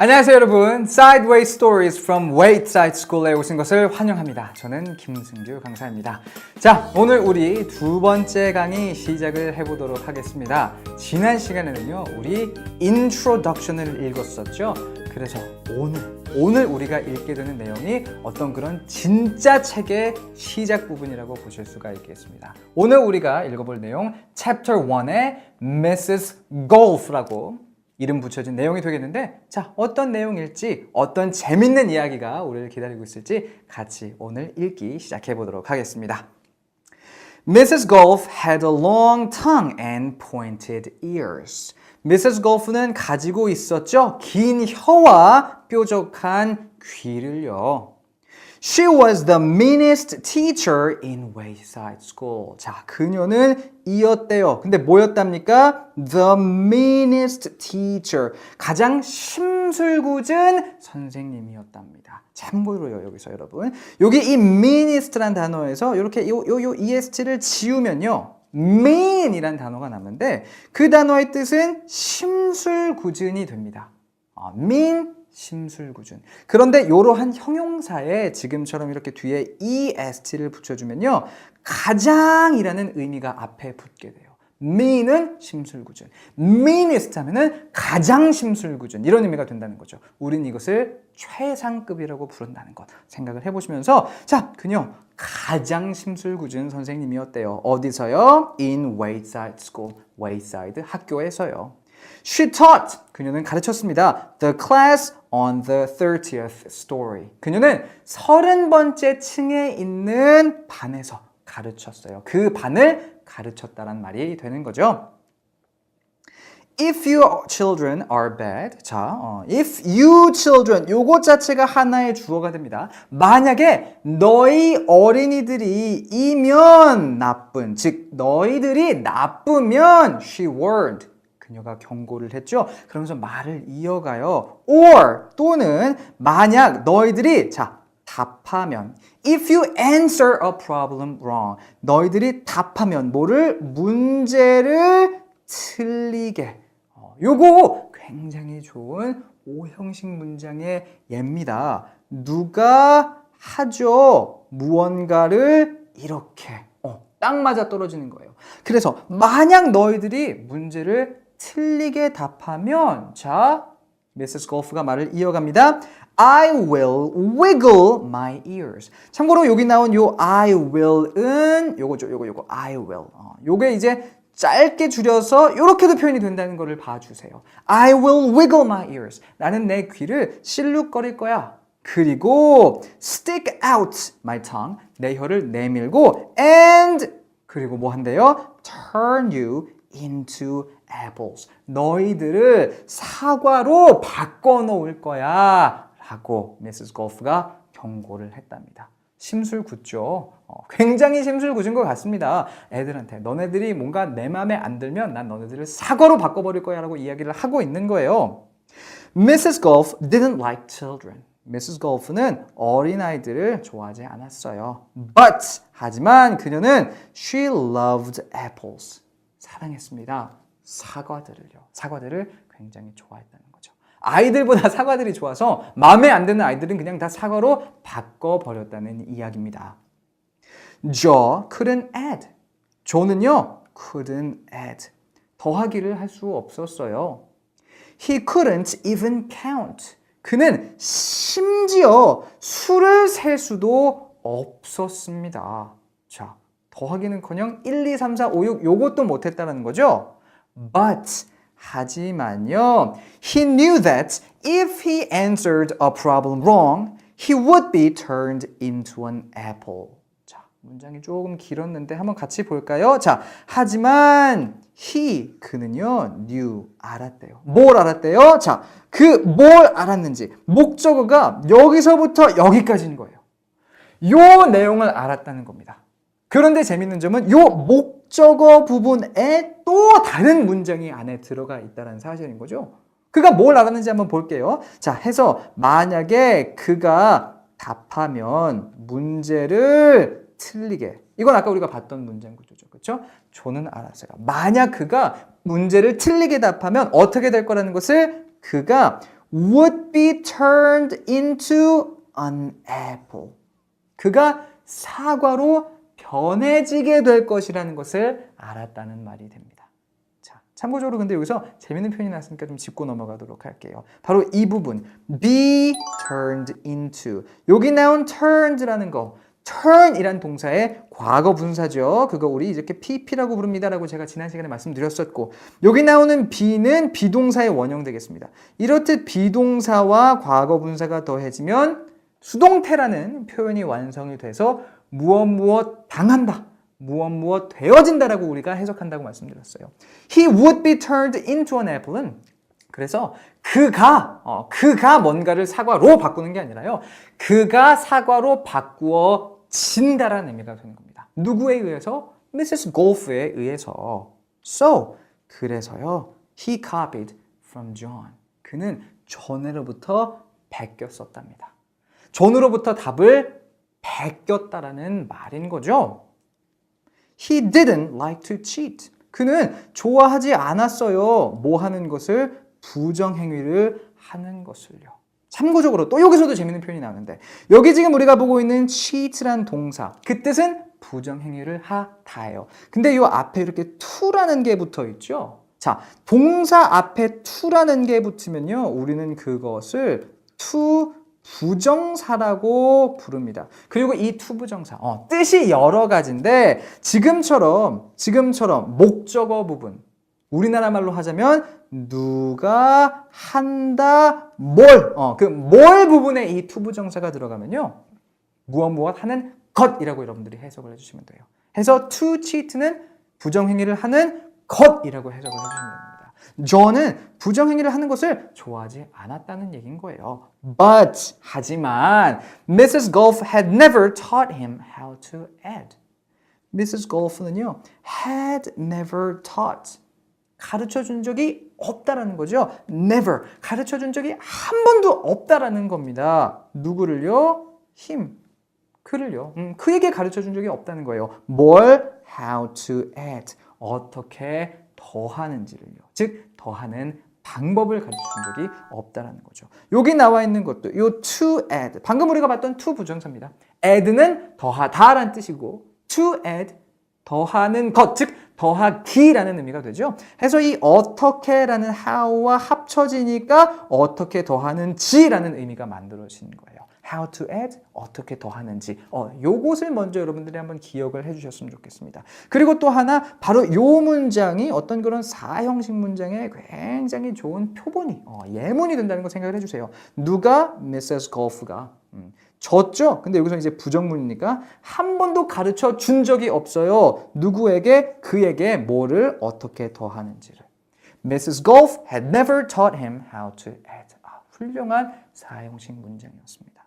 안녕하세요 여러분. Sideways Stories from Wayside School에 오신 것을 환영합니다. 저는 김승규 강사입니다. 자, 오늘 우리 두 번째 강의 시작을 해보도록 하겠습니다. 지난 시간에는요, 우리 Introduction을 읽었었죠. 그래서 오늘 우리가 읽게 되는 내용이 어떤 그런 진짜 책의 시작 부분이라고 보실 수가 있겠습니다. 오늘 우리가 읽어볼 내용 Chapter 1의 Mrs. Golf라고 이름 붙여진 내용이 되겠는데, 자, 어떤 내용일지, 어떤 재밌는 이야기가 우리를 기다리고 있을지 같이 오늘 읽기 시작해 보도록 하겠습니다. Mrs. Golf had a long tongue and pointed ears. Mrs. Golf는 가지고 있었죠. 긴 혀와 뾰족한 귀를요. She was the meanest teacher in Wayside School. 자, 그녀는 이었대요. 근데 뭐였답니까? The meanest teacher. 가장 심술궂은 선생님이었답니다. 참고로요, 여기서 여러분. 여기 이 meanest란 단어에서 이렇게 요 est를 지우면요. mean이란 단어가 남는데 그 단어의 뜻은 심술궂은이 됩니다. mean 심술궂은. 그런데 이러한 형용사에 지금처럼 이렇게 뒤에 est를 붙여주면요, 가장이라는 의미가 앞에 붙게 돼요. mean은 심술궂은, meanest 하면은 가장 심술궂은, 이런 의미가 된다는 거죠. 우린 이것을 최상급이라고 부른다는 것 생각을 해보시면서, 자, 그녀 가장 심술궂은 선생님이었대요. 어디서요? In Wayside School, Wayside 학교에서요. She taught, 그녀는 가르쳤습니다. The class on the 30th story. 그녀는 30번째 층에 있는 반에서 가르쳤어요. 그 반을 가르쳤다란 말이 되는 거죠. If you children are bad. 자, if you children, 요것 자체가 하나의 주어가 됩니다. 만약에 너희 어린이들이 이면 나쁜, 즉 너희들이 나쁘면 she warned. 그녀가 경고를 했죠. 그러면서 말을 이어가요. or 또는 만약 너희들이 자 답하면 if you answer a problem wrong. 너희들이 답하면 뭐를? 문제를 틀리게. 요거 굉장히 좋은 오형식 문장의 예입니다. 누가 하죠? 무언가를 이렇게 딱 맞아 떨어지는 거예요. 그래서 만약 너희들이 문제를 틀리게 답하면, 자, Mrs. Golf가 말을 이어갑니다. I will wiggle my ears. 참고로 여기 나온 요 I will은 요거죠. 요거 I will. 요게 이제 짧게 줄여서 요렇게도 표현이 된다는 거를 봐주세요. I will wiggle my ears. 나는 내 귀를 실룩거릴 거야. 그리고 stick out my tongue. 내 혀를 내밀고 and 그리고 뭐 한대요? turn you into apples. 너희들을 사과로 바꿔놓을 거야 라고 Mrs. Golf가 경고를 했답니다. 심술궂죠. 굉장히 심술궂은 것 같습니다. 애들한테 너네들이 뭔가 내 마음에 안 들면 난 너네들을 사과로 바꿔버릴 거야 라고 이야기를 하고 있는 거예요. Mrs. Golf didn't like children. Mrs. Golf는 어린아이들을 좋아하지 않았어요. But 하지만 그녀는 she loved apples. 사랑했습니다. 사과들을 굉장히 좋아했다는 거죠. 아이들보다 사과들이 좋아서 마음에 안 드는 아이들은 그냥 다 사과로 바꿔버렸다는 이야기입니다. Joe couldn't add. 조는요, couldn't add. 더하기를 할 수 없었어요. He couldn't even count. 그는 심지어 수를 셀 수도 없었습니다. 자, 더하기는커녕 1, 2, 3, 4, 5, 6 요것도 못했다는 거죠. But 하지만요, he knew that if he answered a problem wrong, he would be turned into an apple. 자, 문장이 조금 길었는데 한번 같이 볼까요? 자, 하지만 he, 그는요, knew, 알았대요. 뭘 알았대요? 자, 그 뭘 알았는지 목적어가 여기서부터 여기까지인 거예요. 요 내용을 알았다는 겁니다. 그런데 재밌는 점은 요 목적어 부분에 또 다른 문장이 안에 들어가 있다는 사실인 거죠. 그가 뭘 알았는지 한번 볼게요. 자, 해서 만약에 그가 답하면 문제를 틀리게. 이건 아까 우리가 봤던 문장 구조죠. 그렇죠? 조는 알았어요. 만약 그가 문제를 틀리게 답하면 어떻게 될 거라는 것을 그가 would be turned into an apple. 그가 사과로 변해지게 될 것이라는 것을 알았다는 말이 됩니다. 자, 참고적으로 근데 여기서 재밌는 표현이 나왔으니까 좀 짚고 넘어가도록 할게요. 바로 이 부분, be turned into. 여기 나온 turned라는 거, turn이란 동사의 과거 분사죠. 그거 우리 이렇게 pp라고 부릅니다라고 제가 지난 시간에 말씀드렸었고, 여기 나오는 be는 비동사의 원형 되겠습니다. 이렇듯 비동사와 과거 분사가 더해지면 수동태라는 표현이 완성이 돼서 무엇 당한다, 무엇 되어진다라고 우리가 해석한다고 말씀드렸어요. He would be turned into an apple은 그래서 그가 뭔가를 사과로 바꾸는 게 아니라요. 그가 사과로 바꾸어진다라는 의미가 되는 겁니다. 누구에 의해서? Mrs. Golf에 의해서. So, 그래서요. He copied from John. 그는 존으로부터 베꼈었답니다. 존으로부터 답을 베꼈다라는 말인 거죠. He didn't like to cheat. 그는 좋아하지 않았어요. 뭐 하는 것을? 부정행위를 하는 것을요. 참고적으로 또 여기서도 재밌는 표현이 나오는데 여기 지금 우리가 보고 있는 cheat란 동사 그 뜻은 부정행위를 하다예요. 근데 이 앞에 이렇게 to라는 게 붙어 있죠. 자, 동사 앞에 to라는 게 붙으면요. 우리는 그것을 to 부정사라고 부릅니다. 그리고 이 to 부정사 뜻이 여러 가지인데 지금처럼 목적어 부분 우리나라 말로 하자면 누가 한다 뭘 부분에 이 to 부정사가 들어가면요. 무엇 하는 것이라고 여러분들이 해석을 해주시면 돼요. 해서 to cheat는 부정행위를 하는 것이라고 해석을 해주시면 됩니다. 저는 부정행위를 하는 것을 좋아하지 않았다는 얘기인 거예요. But 하지만 Mrs. Golf had never taught him how to add. Mrs. Golf는요 had never taught 가르쳐 준 적이 없다라는 거죠. Never 가르쳐 준 적이 한 번도 없다라는 겁니다. 누구를요? him 그를요. 그에게 가르쳐 준 적이 없다는 거예요. 뭘? How to add 어떻게 더하는지를요. 즉 더하는 방법을 가르쳐 준 적이 없다라는 거죠. 여기 나와 있는 것도 요 to add 방금 우리가 봤던 to 부정사입니다. add는 더하다라는 뜻이고 to add 더하는 것, 즉 더하기라는 의미가 되죠. 해서 이 어떻게라는 how와 합쳐지니까 어떻게 더하는지라는 의미가 만들어지는 거예요. How to add, 어떻게 더하는지. 요것을 먼저 여러분들이 한번 기억을 해주셨으면 좋겠습니다. 그리고 또 하나, 바로 요 문장이 어떤 그런 사형식 문장에 굉장히 좋은 표본이, 예문이 된다는 거 생각을 해주세요. 누가? Mrs. Golf가. 졌죠? 근데 여기서 이제 부정문이니까 한 번도 가르쳐 준 적이 없어요. 누구에게? 그에게 뭐를 어떻게 더하는지를. Mrs. Golf had never taught him how to add. 훌륭한 사형식 문장이었습니다.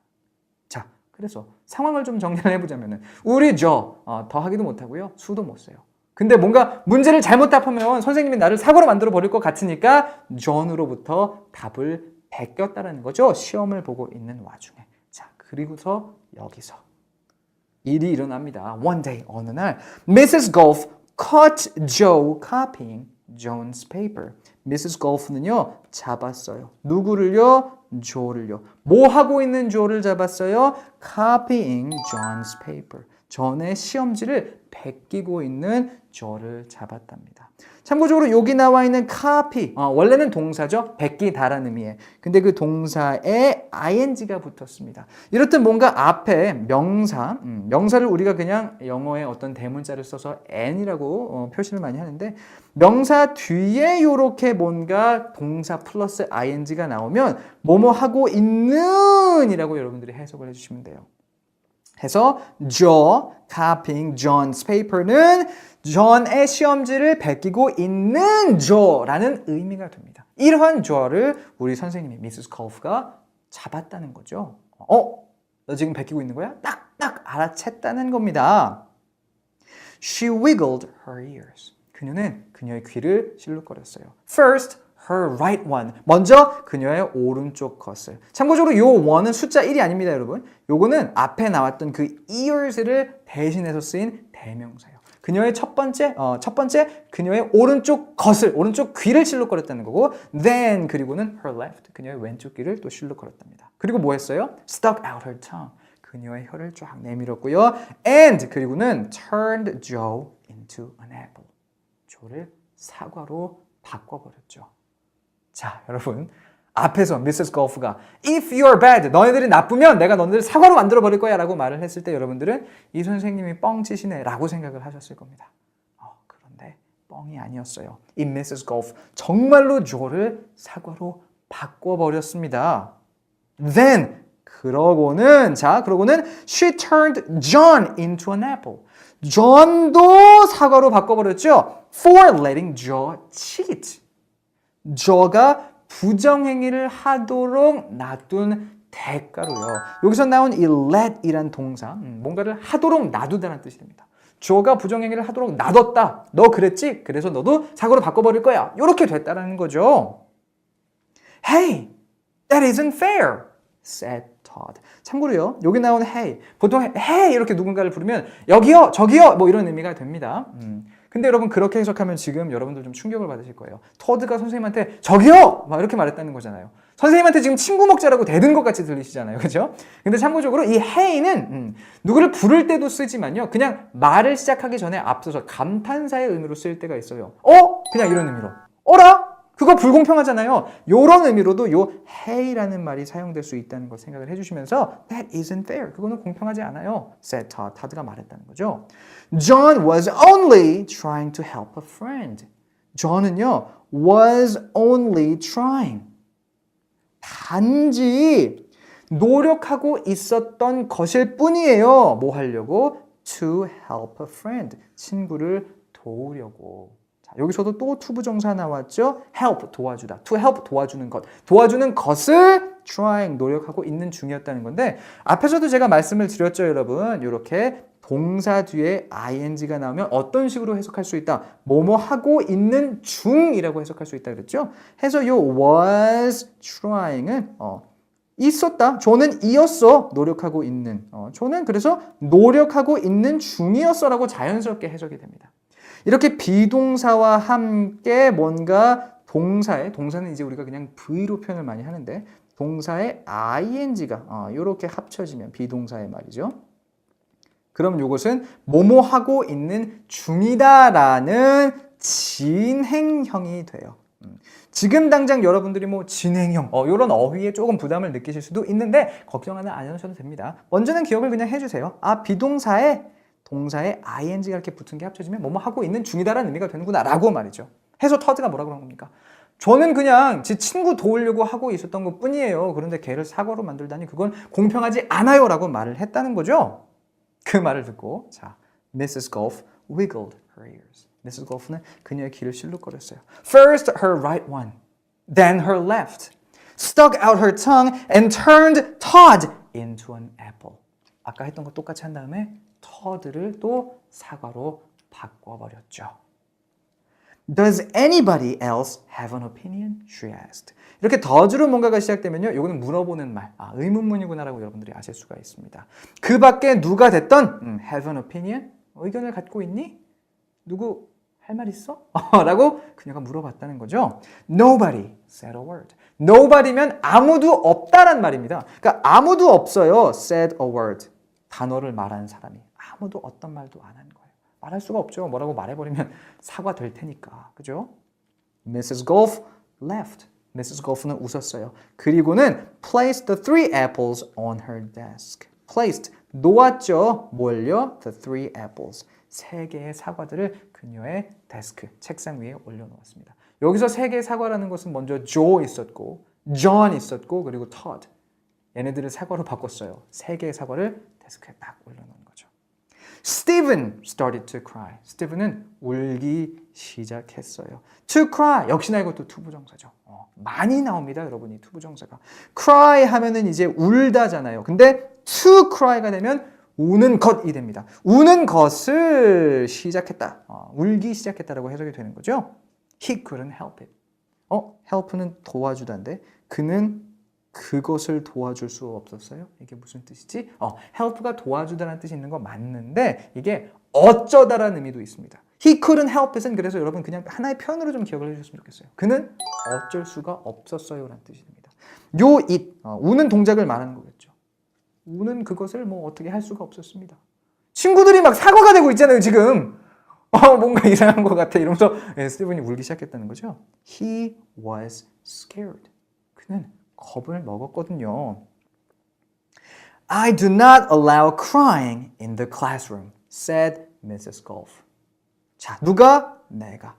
자, 그래서 상황을 좀 정리를 해보자면은 우리 더하기도 못하고요. 수도 못 써요. 근데 뭔가 문제를 잘못 답하면 선생님이 나를 사고로 만들어 버릴 것 같으니까 존으로부터 답을 베꼈다는 거죠. 시험을 보고 있는 와중에. 자, 그리고서 여기서 일이 일어납니다. One day, 어느 날 Mrs. Golf caught Joe copying John's paper. Mrs. Golf는요, 잡았어요. 누구를요? 조를요. 뭐 하고 있는 조를 잡았어요? Copying John's paper. 전의 시험지를 베끼고 있는 조를 잡았답니다. 참고적으로 여기 나와 있는 copy, 원래는 동사죠. 베끼다라는 의미에. 근데 그 동사에 ing가 붙었습니다. 이렇듯 뭔가 앞에 명사를 우리가 그냥 영어의 어떤 대문자를 써서 n이라고 표시를 많이 하는데 명사 뒤에 이렇게 뭔가 동사 플러스 ing가 나오면 뭐뭐 하고 있는 이라고 여러분들이 해석을 해주시면 돼요. 해서 Joe copying John's paper는 존의 시험지를 베끼고 있는 조라는 의미가 됩니다. 이러한 조를 우리 선생님이 미세스 골프가 잡았다는 거죠. 너 지금 베끼고 있는 거야? 딱딱 알아챘다는 겁니다. She wiggled her ears. 그녀는 그녀의 귀를 실룩거렸어요. First, her right one. 먼저 그녀의 오른쪽 것을. 참고적으로 요 one은 숫자 1이 아닙니다, 여러분. 요거는 앞에 나왔던 그 ears를 대신해서 쓰인 대명사예요. 그녀의 첫 번째 그녀의 오른쪽 오른쪽 귀를 실룩거렸다는 거고 then 그리고는 her left 그녀의 왼쪽 귀를 또 실룩거렸답니다. 그리고 뭐 했어요? stuck out her tongue 그녀의 혀를 쫙 내밀었고요. and 그리고는 turned Joe into an apple 조를 사과로 바꿔버렸죠. 자, 여러분 앞에서 미세스 골프가 If you're bad, 너희들이 나쁘면 내가 너희들 사과로 만들어버릴 거야 라고 말을 했을 때 여러분들은 이 선생님이 뻥치시네 라고 생각을 하셨을 겁니다. 그런데 뻥이 아니었어요. 이 미세스 골프 정말로 조를 사과로 바꿔버렸습니다. Then 그러고는 she turned John into an apple. 존도 사과로 바꿔버렸죠. For letting Joe cheat. Joe가 부정행위를 하도록 놔둔 대가로요. 여기서 나온 이 let이란 동사, 뭔가를 하도록 놔두다는 뜻이 됩니다. 조가 부정행위를 하도록 놔뒀다. 너 그랬지? 그래서 너도 사고로 바꿔버릴 거야. 이렇게 됐다라는 거죠. Hey, that isn't fair, said Todd. 참고로요, 여기 나온 hey, 보통 hey 이렇게 누군가를 부르면 여기요, 저기요 뭐 이런 의미가 됩니다. 근데 여러분 그렇게 해석하면 지금 여러분들 좀 충격을 받으실 거예요. 토드가 선생님한테 저기요! 막 이렇게 말했다는 거잖아요. 선생님한테 지금 친구 먹자라고 대든 것 같이 들리시잖아요. 그죠? 근데 참고적으로 이 hey는 누구를 부를 때도 쓰지만요. 그냥 말을 시작하기 전에 앞서서 감탄사의 의미로 쓸 때가 있어요. 그냥 이런 의미로. 어라? 그거 불공평하잖아요. 이런 의미로도 요 hey라는 말이 사용될 수 있다는 걸 생각을 해주시면서 That isn't fair. 그거는 공평하지 않아요. said Todd. 타드가 말했다는 거죠. John was only trying to help a friend. John은요, was only trying. 단지 노력하고 있었던 것일 뿐이에요. 뭐 하려고? To help a friend. 친구를 도우려고. 자, 여기서도 또 투부정사 나왔죠? help, 도와주다. to help, 도와주는 것. 도와주는 것을 trying, 노력하고 있는 중이었다는 건데 앞에서도 제가 말씀을 드렸죠, 여러분. 이렇게 동사 뒤에 ing가 나오면 어떤 식으로 해석할 수 있다? 뭐뭐 하고 있는 중이라고 해석할 수 있다 그랬죠? 해서 요 was trying은 있었다. 조는 이었어. 노력하고 있는. 조는 그래서 노력하고 있는 중이었어 라고 자연스럽게 해석이 됩니다. 이렇게 비동사와 함께 뭔가 동사는 이제 우리가 그냥 V로 표현을 많이 하는데 동사의 ing가 이렇게 합쳐지면 비동사의 말이죠. 그럼 이것은 뭐뭐 하고 있는 중이다라는 진행형이 돼요. 지금 당장 여러분들이 뭐 진행형 이런 어휘에 조금 부담을 느끼실 수도 있는데 걱정하지 않으셔도 됩니다. 먼저는 기억을 그냥 해주세요. 비동사에 동사에 ing가 이렇게 붙은 게 합쳐지면 뭐뭐 하고 있는 중이다라는 의미가 되는구나 라고 말이죠. 해서 터드가 뭐라고 한 겁니까? 저는 그냥 제 친구 도우려고 하고 있었던 것 뿐이에요. 그런데 걔를 사과로 만들다니 그건 공평하지 않아요 라고 말을 했다는 거죠. 그 말을 듣고 Mrs. Golf wiggled her ears. Mrs. Golf는 그녀의 귀를 실룩거렸어요. First her right one, then her left, stuck out her tongue and turned Todd into an apple. 아까 했던 거 똑같이 한 다음에 Todd를 또 사과로 바꿔버렸죠. Does anybody else have an opinion? She asked. 이렇게 does로 뭔가가 시작되면요. 이거는 물어보는 말, 의문문이구나라고 여러분들이 아실 수가 있습니다. 그 밖에 누가 됐던 have an opinion? 의견을 갖고 있니? 누구 할 말 있어? 라고 그녀가 물어봤다는 거죠. Nobody said a word. Nobody면 아무도 없다란 말입니다. 그러니까 아무도 없어요. said a word. 단어를 말하는 사람이. 아무도 어떤 말도 안 한 거예요. 말할 수가 없죠. 뭐라고 말해버리면 사과 될 테니까. 그죠? Mrs. Golf left. Mrs. Golf는 웃었어요. 그리고는 placed the three apples on her desk. placed, 놓았죠. 뭘요? The three apples. 세 개의 사과들을 그녀의 데스크, 책상 위에 올려놓았습니다. 여기서 세 개의 사과라는 것은 먼저 Joe 있었고, John 있었고, 그리고 Todd. 얘네들을 사과로 바꿨어요. 세 개의 사과를 데스크에 딱 올려놓은 거죠. Stephen started to cry. 스티븐은 울기 시작했어요. To cry. 역시나 이것도 투부정사죠. 많이 나옵니다, 여러분, 이 투부정사가. cry 하면은 이제 울다잖아요. 근데 to cry가 되면 우는 것이 됩니다. 우는 것을 시작했다. 울기 시작했다라고 해석이 되는 거죠. He couldn't help it. help는 도와주다인데 그는 그것을 도와줄 수 없었어요. 이게 무슨 뜻이지? help가 도와주다라는 뜻이 있는 거 맞는데 이게 어쩌다라는 의미도 있습니다. He couldn't help it은 그래서 여러분 그냥 하나의 표현으로 좀 기억을 해주셨으면 좋겠어요. 그는 어쩔 수가 없었어요 라는 뜻입니다. 요 it, 우는 동작을 말하는 거겠죠. 우는 그것을 뭐 어떻게 할 수가 없었습니다. 친구들이 막 사과가 되고 있잖아요 지금. 뭔가 이상한 것 같아 이러면서 스티븐이 울기 시작했다는 거죠. He was scared. 그는 겁을 먹었거든요. I do not allow crying in the classroom, said Mrs. Golf. 자, 누가? 내가.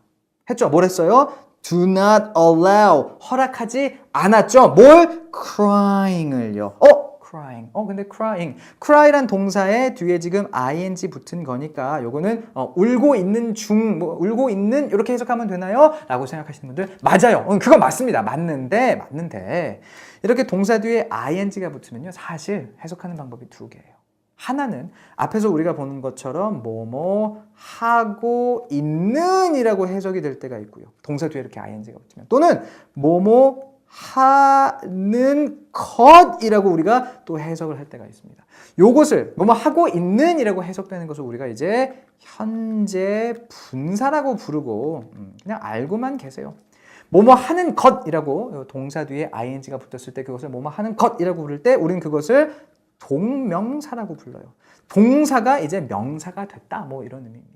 했죠. 뭘 했어요? Do not allow. 허락하지 않았죠. 뭘? crying을요. crying. 근데 crying. cry란 동사에 뒤에 지금 ing 붙은 거니까 요거는 울고 있는 울고 있는 이렇게 해석하면 되나요? 라고 생각하시는 분들 맞아요. 그건 맞습니다. 맞는데 이렇게 동사 뒤에 ing가 붙으면요. 사실 해석하는 방법이 두 개예요. 하나는 앞에서 우리가 보는 것처럼 뭐뭐 하고 있는 이라고 해석이 될 때가 있고요. 동사 뒤에 이렇게 ing가 붙으면 또는 뭐뭐 하는 것이라고 우리가 또 해석을 할 때가 있습니다. 요것을 뭐뭐 하고 있는 이라고 해석되는 것을 우리가 이제 현재 분사라고 부르고 그냥 알고만 계세요. 뭐뭐 하는 것이라고 동사 뒤에 ing가 붙었을 때 그것을 뭐뭐 하는 것이라고 부를 때 우리는 그것을 동명사라고 불러요. 동사가 이제 명사가 됐다 뭐 이런 의미입니다.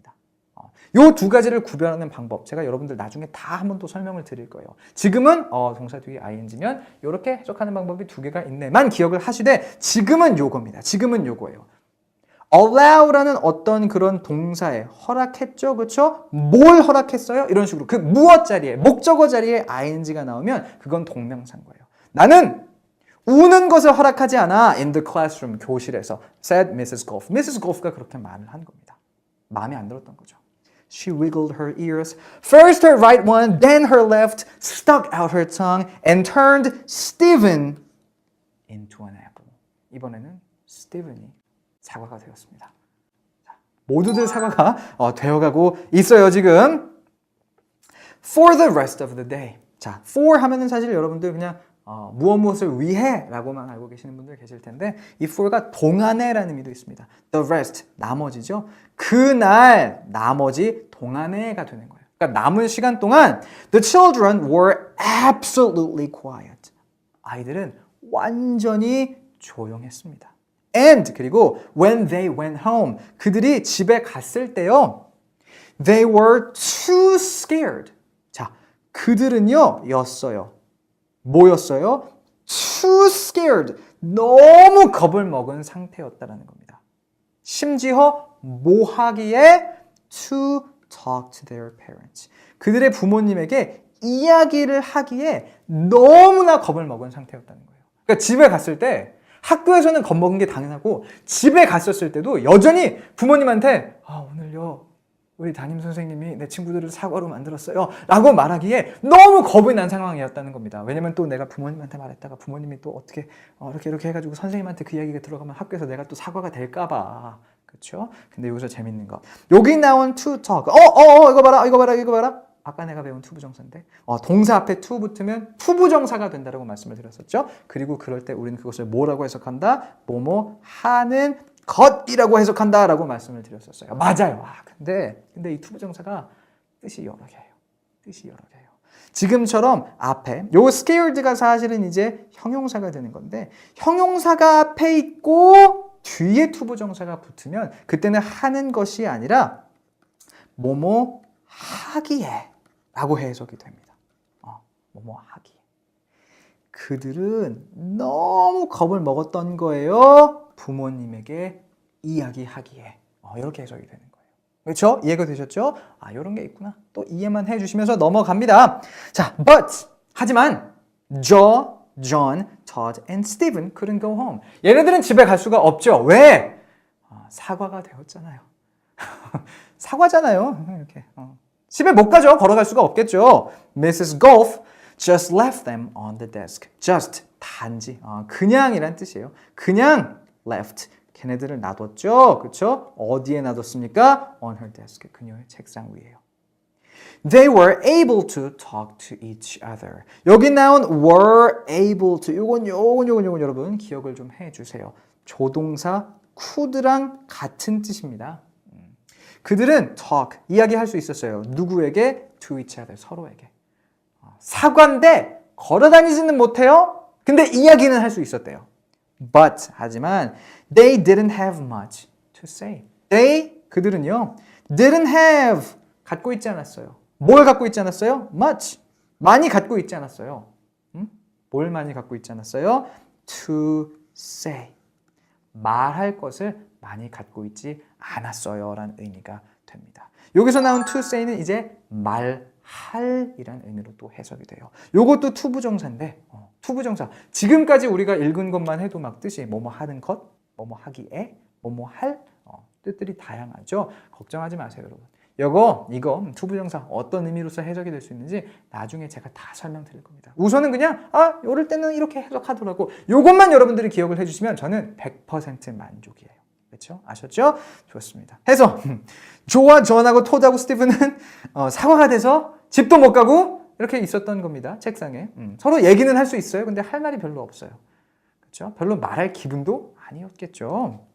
요 두 가지를 구별하는 방법 제가 여러분들 나중에 다 한번 또 설명을 드릴 거예요. 지금은 동사 뒤에 ing면 이렇게 해석하는 방법이 두 개가 있네만 기억을 하시되 지금은 요겁니다. 지금은 요거예요. allow라는 어떤 그런 동사에 허락했죠. 그렇죠? 뭘 허락했어요? 이런 식으로 그 무엇 자리에 목적어 자리에 ing가 나오면 그건 동명사인 거예요. 나는 우는 것을 허락하지 않아. In the classroom, 교실에서 said Mrs. Golf. Mrs. Golf가 그렇게 말을 한 겁니다. 마음에 안 들었던 거죠. She wiggled her ears. First her right one, then her left, stuck out her tongue and turned Stephen into an apple. 이번에는 스티븐이 사과가 되었습니다. 모두들 사과가 되어가고 있어요 지금. For the rest of the day. 자, for 하면은 사실 여러분들 그냥 무엇을 위해 라고만 알고 계시는 분들 계실 텐데 이 for가 동안에 라는 의미도 있습니다. The rest, 나머지죠. 그날, 나머지, 동안에가 되는 거예요. 그러니까 남은 시간 동안 The children were absolutely quiet. 아이들은 완전히 조용했습니다. And 그리고 when they went home 그들이 집에 갔을 때요 They were too scared. 자, 그들은요 였어요. 뭐였어요? Too scared. 너무 겁을 먹은 상태였다는 겁니다. 심지어 뭐 하기에? To talk to their parents. 그들의 부모님에게 이야기를 하기에 너무나 겁을 먹은 상태였다는 거예요. 그러니까 집에 갔을 때 학교에서는 겁먹은 게 당연하고 집에 갔었을 때도 여전히 부모님한테 오늘요 우리 담임 선생님이 내 친구들을 사과로 만들었어요 라고 말하기에 너무 겁이 난 상황이었다는 겁니다. 왜냐면 또 내가 부모님한테 말했다가 부모님이 또 어떻게 이렇게 해가지고 선생님한테 그 이야기가 들어가면 학교에서 내가 또 사과가 될까봐. 그렇죠? 근데 여기서 재밌는 거 여기 나온 to talk 이거 봐라 아까 내가 배운 투부정사인데 동사 앞에 to 붙으면 투부정사가 된다고 말씀을 드렸었죠. 그리고 그럴 때 우리는 그것을 뭐라고 해석한다? 뭐뭐 하는 것이라고 해석한다라고 말씀을 드렸었어요. 맞아요. 근데 이 투부정사가 뜻이 여러 개예요. 지금처럼 앞에 요 scared가 사실은 이제 형용사가 되는 건데 형용사가 앞에 있고 뒤에 투부정사가 붙으면 그때는 하는 것이 아니라 뭐뭐 하기에 라고 해석이 됩니다. 뭐뭐 하기에. 그들은 너무 겁을 먹었던 거예요. 부모님에게 이야기하기에. 이렇게 해석이 되는 거예요. 그렇죠? 이해가 되셨죠? 이런 게 있구나. 또 이해만 해주시면서 넘어갑니다. 자, but 하지만 John, Todd, and Stephen couldn't go home. 얘네들은 집에 갈 수가 없죠. 왜? 사과가 되었잖아요. 사과잖아요. 이렇게 집에 못 가죠. 걸어갈 수가 없겠죠. Mrs. Golf just left them on the desk. just 단지 그냥이란 뜻이에요. 그냥 left 걔네들을 놔뒀죠. 그렇죠? 어디에 놔뒀습니까? On her desk. 그녀의 책상 위에요. They were able to talk to each other. 여기 나온 were able to 요건 여러분 기억을 좀 해주세요. 조동사 could랑 같은 뜻입니다. 그들은 talk, 이야기할 수 있었어요. 누구에게? To each other, 서로에게. 사과인데 걸어다니지는 못해요. 근데 이야기는 할 수 있었대요. But, 하지만 they didn't have much to say. They, 그들은요, didn't have, 갖고 있지 않았어요. 뭘 갖고 있지 않았어요? Much, 많이 갖고 있지 않았어요. 뭘 많이 갖고 있지 않았어요? To say, 말할 것을 많이 갖고 있지 않았어요 라는 의미가 됩니다. 여기서 나온 to say는 이제 말할 이라는 의미로 또 해석이 돼요. 요것도 투부정사인데 투부정사, 지금까지 우리가 읽은 것만 해도 막 뜻이 뭐뭐 하는 것, 뭐뭐 하기에, 뭐뭐 할 뜻들이 다양하죠. 걱정하지 마세요 여러분. 이거 투부정사 어떤 의미로서 해석이 될 수 있는지 나중에 제가 다 설명드릴 겁니다. 우선은 그냥 이럴 때는 이렇게 해석하더라고. 요것만 여러분들이 기억을 해주시면 저는 100% 만족이에요. 그렇죠? 아셨죠? 좋습니다. 해서 조와 존하고 토드하고 스티븐은 사과가 돼서 집도 못 가고 이렇게 있었던 겁니다. 책상에. 서로 얘기는 할 수 있어요. 근데 할 말이 별로 없어요. 그렇죠? 별로 말할 기분도 아니었겠죠.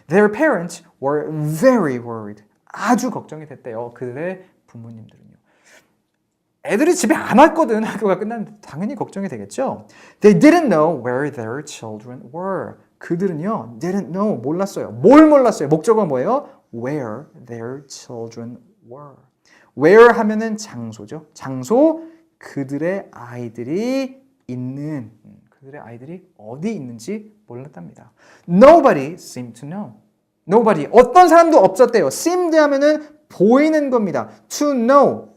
Their parents were very worried. 아주 걱정이 됐대요. 그들의 부모님들은요. 애들이 집에 안 왔거든. 학교가 끝났는데 당연히 걱정이 되겠죠. They didn't know where their children were. 그들은요, didn't know, 몰랐어요. 뭘 몰랐어요? 목적어가 뭐예요? Where their children were. Where 하면은 장소죠. 장소, 그들의 아이들이 있는, 그들의 아이들이 어디 있는지 몰랐답니다. Nobody seemed to know. Nobody, 어떤 사람도 없었대요. seemed 하면은 보이는 겁니다. To know,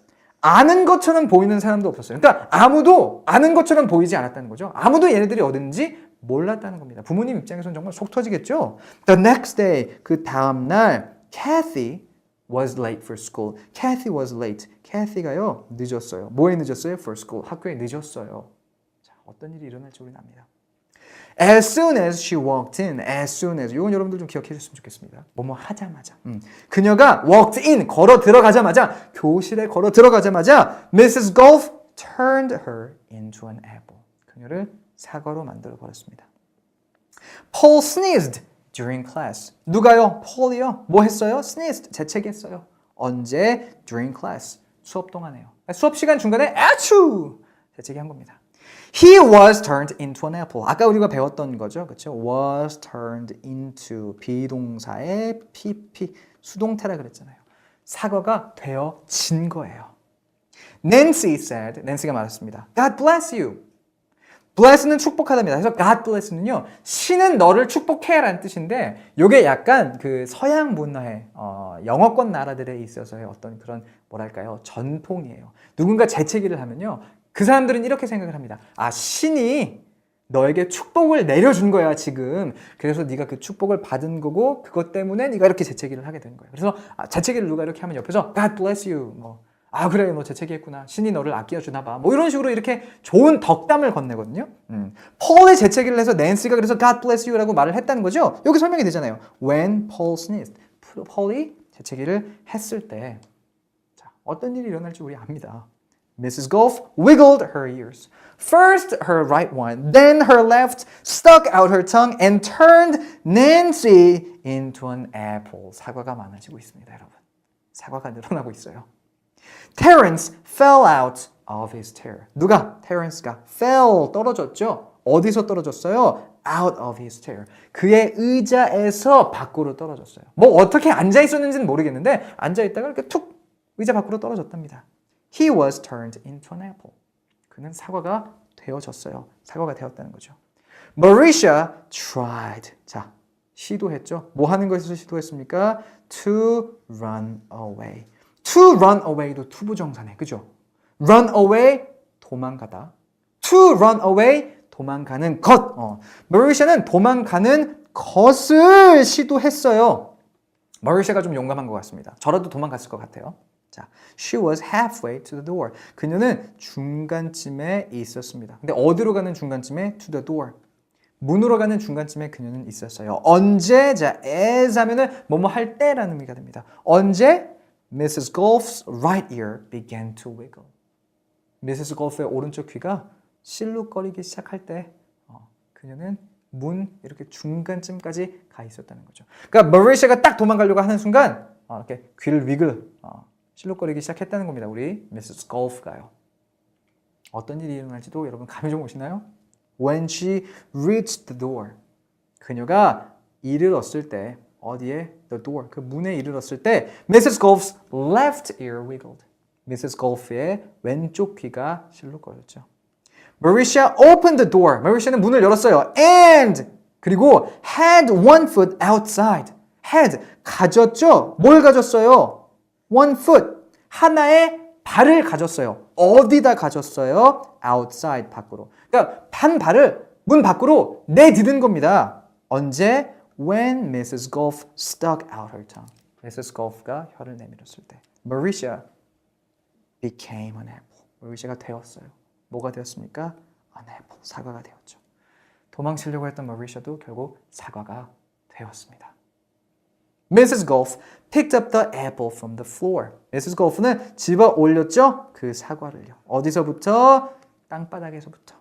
아는 것처럼 보이는 사람도 없었어요. 그러니까 아무도 아는 것처럼 보이지 않았다는 거죠. 아무도 얘네들이 어딘지 몰랐다는 겁니다. 부모님 입장에서는 정말 속 터지겠죠. The next day, 그 다음 날, Kathy was late for school. Kathy was late. Kathy가요, 늦었어요. 뭐에 늦었어요? For school. 학교에 늦었어요. 자, 어떤 일이 일어날지 우리는 압니다. As soon as she walked in, as soon as, 이건 여러분들 좀 기억해 주셨으면 좋겠습니다. 뭐뭐 하자마자. 그녀가 walked in, 걸어 들어가자마자, 교실에 걸어 들어가자마자, Mrs. Golf turned her into an apple. 그녀를 사과로 만들어 버렸습니다. Paul sneezed during class. 누가요? Paul이요. 뭐 했어요? Sneezed, 재채기했어요. 언제? During class. 수업 동안에요. 수업 시간 중간에 아추! 재채기한 겁니다. He was turned into an apple. 아까 우리가 배웠던 거죠. 그렇죠? was turned into 비동사의 pp 수동태라 그랬잖아요. 사과가 되어진 거예요. Nancy said, nancy가 말했습니다. God bless you. bless는 축복하답니다. 그래서 God bless는요, 신은 너를 축복해라는 뜻인데, 이게 약간 그 서양 문화의 영어권 나라들에 있어서의 어떤 그런 뭐랄까요, 전통이에요. 누군가 재채기를 하면요, 그 사람들은 이렇게 생각을 합니다. 신이 너에게 축복을 내려준 거야 지금. 그래서 네가 그 축복을 받은 거고 그것 때문에 네가 이렇게 재채기를 하게 되는 거예요. 그래서 재채기를 누가 이렇게 하면 옆에서 God bless you. 그래 너 재채기했구나. 신이 너를 아껴주나 봐. 이런 식으로 이렇게 좋은 덕담을 건네거든요. 폴의 재채기를 해서 낸시가 그래서 God bless you라고 말을 했다는 거죠. 여기 설명이 되잖아요. When Paul sneezed. 폴이 재채기를 했을 때 자, 어떤 일이 일어날지 우리 압니다. Mrs. Golf wiggled her ears. First her right one, then her left, stuck out her tongue and turned Nancy into an apple. 사과가 많아지고 있습니다, 여러분. 사과가 늘어나고 있어요. Terence fell out of his chair. 누가? Terence가 fell, 떨어졌죠? 어디서 떨어졌어요? Out of his chair. 그의 의자에서 밖으로 떨어졌어요. 어떻게 앉아 있었는지는 모르겠는데 앉아 있다가 이렇게 툭 의자 밖으로 떨어졌답니다. He was turned into an apple. 그는 사과가 되어졌어요. 사과가 되었다는 거죠. Mauricia tried. 자, 시도했죠. 뭐 하는 것에서 시도했습니까? To run away. To run away도 투부정사네. 그죠? Run away, 도망가다. To run away, 도망가는 것. Mauricia는 도망가는 것을 시도했어요. Mauricia가 좀 용감한 것 같습니다. 저라도 도망갔을 것 같아요. 자, she was halfway to the door. 그녀는 중간쯤에 있었습니다. 근데 어디로 가는 중간쯤에? To the door. 문으로 가는 중간쯤에 그녀는 있었어요. 언제? 자, as 하면은 뭐뭐 할 때라는 의미가 됩니다. 언제? Mrs. Golf's right ear began to wiggle. Mrs. Golf의 오른쪽 귀가 실룩거리기 시작할 때 그녀는 문 이렇게 중간쯤까지 가 있었다는 거죠. 그러니까 Mauricia가 딱 도망가려고 하는 순간 이렇게 귀를 위글 실룩거리기 시작했다는 겁니다. 우리 Mrs. Golf가요. 어떤 일이 일어날지도 여러분 감이 좀 오시나요? When she reached the door. 그녀가 이르렀을 때 어디에? The door. 그 문에 이르렀을 때 Mrs. Golf's left ear wiggled. Mrs. Golf의 왼쪽 귀가 실룩거렸죠. Marisha opened the door. Marisha는 문을 열었어요. And 그리고 had one foot outside. had 가졌죠? 뭘 가졌어요? one foot. 하나의 발을 가졌어요. 어디다 가졌어요? outside 밖으로. 그러니까 한 발을 문 밖으로 내디딘 겁니다. 언제? When Mrs. Golf stuck out her tongue. Mrs. Golf가 혀를 내밀었을 때. Marisha became an apple. Marisha가 되었어요. 뭐가 되었습니까? An apple. 사과가 되었죠. 도망치려고 했던 Marisha도 결국 사과가 되었습니다. Mrs. Golf picked up the apple from the floor. Mrs. Golf는 집어 올렸죠? 그 사과를요. 어디서부터? 땅바닥에서부터.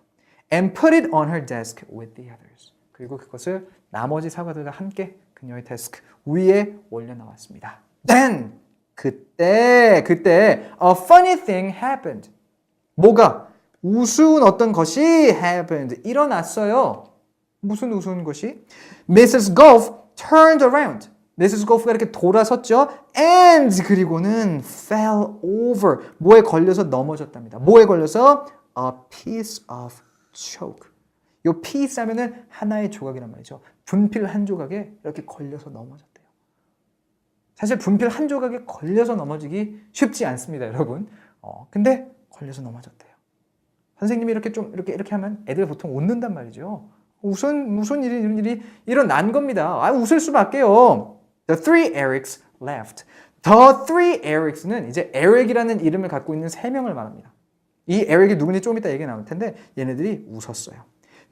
And put it on her desk with the others. 그리고 그것을 나머지 사과들과 함께 그녀의 데스크 위에 올려놓았습니다. Then 그때 a funny thing happened. 뭐가? 우스운 어떤 것이 happened. 일어났어요. 무슨 우스운 것이? Mrs. Golf turned around. Mrs. Golf가 이렇게 돌아섰죠. And 그리고는 fell over. 뭐에 걸려서 넘어졌답니다. 뭐에 걸려서? A piece of chalk. 이 piece 하면은 하나의 조각이란 말이죠. 분필 한 조각에 이렇게 걸려서 넘어졌대요. 사실 분필 한 조각에 걸려서 넘어지기 쉽지 않습니다, 여러분. 근데 걸려서 넘어졌대요. 선생님이 이렇게 하면 애들 보통 웃는단 말이죠. 무슨 이런 일이 일어난 겁니다. 웃을 수밖에요. The three Erics laughed. The three Erics는 이제 에릭이라는 이름을 갖고 있는 세 명을 말합니다. 이 에릭이 누군지 좀 이따 얘기 나올 텐데 얘네들이 웃었어요.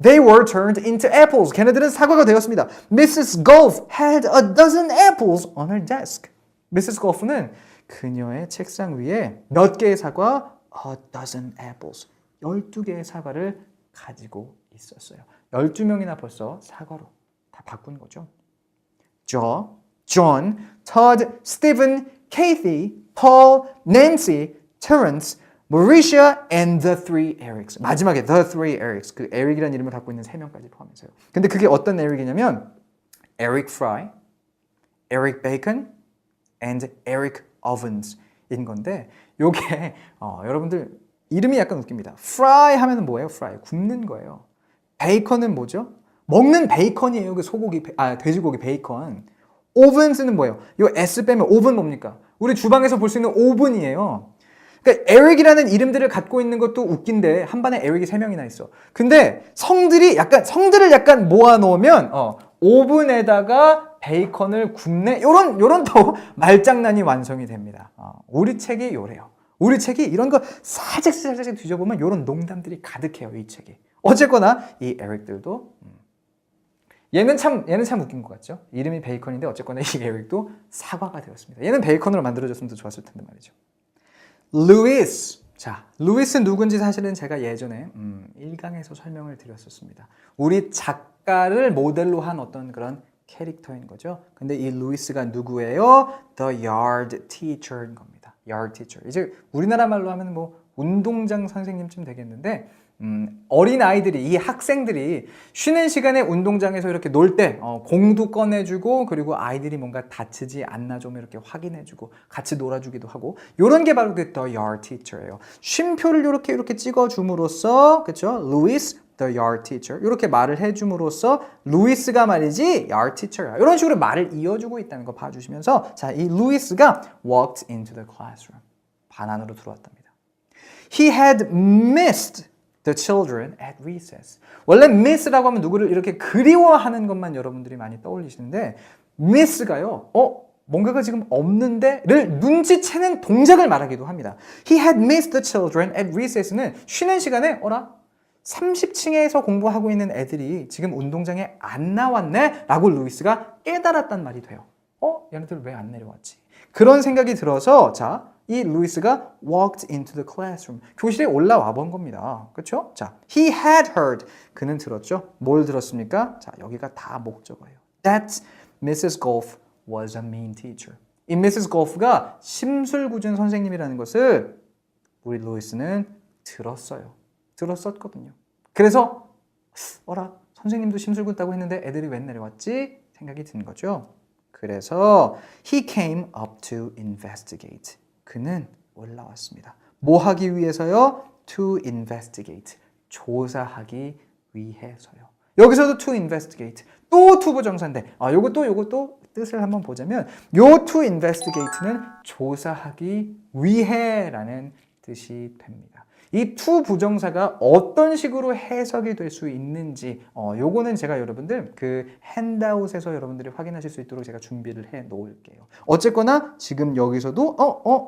They were turned into apples. 걔네들은 사과가 되었습니다. Mrs. Golf had a dozen apples on her desk. Mrs. Golf는 그녀의 책상 위에 몇 개의 사과? A dozen apples. 12개의 사과를 가지고 있었어요. 12명이나 벌써 사과로 다 바꾼 거죠. John, Todd, Stephen, Kathy, Paul, Nancy, Terrence, Marisha and the three Erics. 마지막에 the three Erics. 그 에릭이라는 이름을 갖고 있는 세 명까지 포함해서요. 근데 그게 어떤 에릭이냐면 Eric Fry, Eric Bacon, and Eric Ovens인 건데 요게 여러분들 이름이 약간 웃깁니다. Fry 하면 뭐예요? Fry. 굽는 거예요. 베이컨은 뭐죠? 먹는 베이컨이에요. 그 돼지고기 베이컨. Ovens는 뭐예요? 요 S 빼면 오븐 뭡니까? 우리 주방에서 볼 수 있는 오븐이에요. 그러니까 에릭이라는 이름들을 갖고 있는 것도 웃긴데 한 반에 에릭이 3명이나 있어. 근데 성들을 약간 모아놓으면 오븐에다가 베이컨을 굽네. 요런 또 말장난이 완성이 됩니다. 우리 책이 요래요. 우리 책이 이런 거 살짝 뒤져보면 요런 농담들이 가득해요. 이 책이. 어쨌거나 이 에릭들도 얘는 참 웃긴 것 같죠? 이름이 베이컨인데 어쨌거나 이 에릭도 사과가 되었습니다. 얘는 베이컨으로 만들어졌으면 더 좋았을 텐데 말이죠. 루이스. 자, 루이스 누군지 사실은 제가 예전에 1강에서 설명을 드렸었습니다. 우리 작가를 모델로 한 어떤 그런 캐릭터인 거죠. 근데 이 루이스가 누구예요? The yard teacher인 겁니다. yard teacher. 이제 우리나라 말로 하면 뭐 운동장 선생님쯤 되겠는데 어린 아이들이, 이 학생들이 쉬는 시간에 운동장에서 이렇게 놀 때 공도 꺼내주고 그리고 아이들이 뭔가 다치지 않나 좀 이렇게 확인해주고 같이 놀아주기도 하고 이런 게 바로 그 The Yard Teacher예요. 쉼표를 이렇게 찍어줌으로써 그렇죠? Louis, The Yard Teacher 이렇게 말을 해줌으로써 루이스가 말이지 Yard Teacher야. 이런 식으로 말을 이어주고 있다는 거 봐주시면서 자, 이 루이스가 walked into the classroom. 반 안으로 들어왔답니다. He had missed the children at recess. 원래 miss라고 하면 누구를 이렇게 그리워하는 것만 여러분들이 많이 떠올리시는데 miss가요. 뭔가가 지금 없는데를 눈치채는 동작을 말하기도 합니다. He had missed the children at recess는 쉬는 시간에 30층에서 공부하고 있는 애들이 지금 운동장에 안 나왔네? 라고 루이스가 깨달았단 말이 돼요. 얘네들 왜 안 내려왔지? 그런 생각이 들어서 이 루이스가 walked into the classroom. 교실에 올라와 본 겁니다. 그렇죠? 자, he had heard. 그는 들었죠? 뭘 들었습니까? 자, 여기가 다 목적어예요. That Mrs. Golf was a mean teacher. 이 Mrs. Golf가 심술궂은 선생님이라는 것을 우리 루이스는 들었었거든요. 그래서 어라 선생님도 심술궂다고 했는데 애들이 왜 내려왔지? 생각이 든 거죠. 그래서 he came up to investigate. 그는 올라왔습니다. 뭐 하기 위해서요? to investigate. 조사하기 위해서요. 여기서도 to investigate. 또 투부정사인데 요것도 뜻을 한번 보자면 요 to investigate는 조사하기 위해라는 뜻이 됩니다. 이 to 부정사가 어떤 식으로 해석이 될 수 있는지 요거는 제가 여러분들 그 핸드아웃에서 여러분들이 확인하실 수 있도록 제가 준비를 해 놓을게요. 어쨌거나 지금 여기서도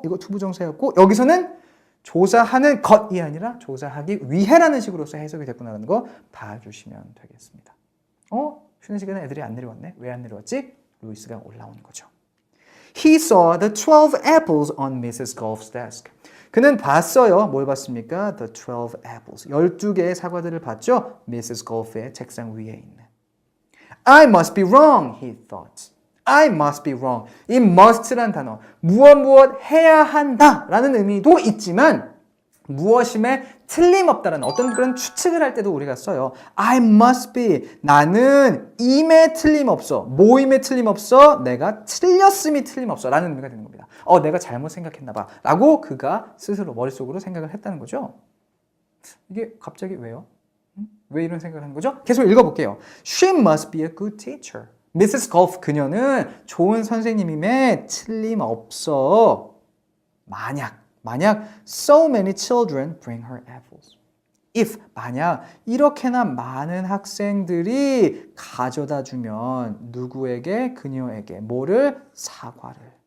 이거 to 부정사였고 여기서는 조사하는 것이 아니라 조사하기 위해라는 식으로서 해석이 됐구나라는 거 봐주시면 되겠습니다. 쉬는 시간에 애들이 안 내려왔네? 왜 안 내려왔지? 루이스가 올라온 거죠. He saw the 12 apples on Mrs. Golf's desk. 그는 봤어요. 뭘 봤습니까? The 12 apples. 12개의 사과들을 봤죠? Mrs. Golf의 책상 위에 있는. I must be wrong, he thought. I must be wrong. 이 must란 단어, 무엇 해야 한다라는 의미도 있지만 무엇임에 틀림없다라는 어떤 그런 추측을 할 때도 우리가 써요. I must be. 나는 임에 틀림없어. 뭐임에 틀림없어? 내가 틀렸음이 틀림없어. 라는 의미가 되는 겁니다. 내가 잘못 생각했나 봐. 라고 그가 스스로 머릿속으로 생각을 했다는 거죠. 이게 갑자기 왜요? 왜 이런 생각을 하는 거죠? 계속 읽어볼게요. She must be a good teacher. Mrs. Golf 그녀는 좋은 선생님임에 틀림없어. 만약 so many children bring her apples. if 만약 이렇게나 많은 학생들이 가져다 주면 누구에게? 그녀에게 뭐를? 사과를.